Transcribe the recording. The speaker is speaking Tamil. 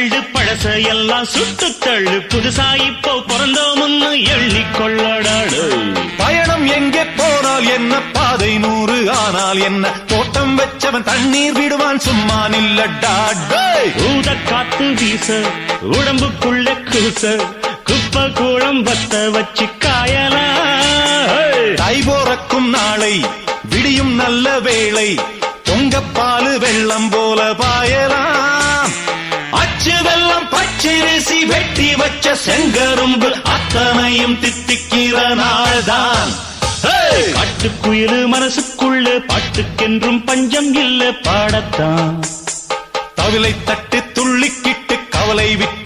தள்ளு பழச எல்லாம் சுட்டு தள்ளு புதுசா இப்போ பிறந்தோம்னு எண்ணிக்கொள்ளடாடு பயணம் எங்கே போனால் என்ன பாதை 100 ஆனால் என்ன தோட்டம் வச்சவன் தண்ணீர் விடுவான் சும்மா நில்லடா ஊத காத்து வீச உடம்புக்குள்ள கூச குப்ப கூளம் வத்த வச்சு காயலாம் தை போறக்கும் நாளை விடியும் நல்ல வேளை பொங்கப்பாலு வெள்ளம் போல பாயலாம் அச்சு வெள்ளம் பச்சரிசி வெட்டி வச்ச செங்கரும்பு அத்தனையும் தித்திக்கிற நாள்தான் காட்டுக்குயிலு மனசுக்குள்ள பாட்டுக்கென்றும் பஞ்சம் இல்ல பாடத்தான் தவிலை தட்டு துள்ளிக்கிட்டு கவலை விட்டு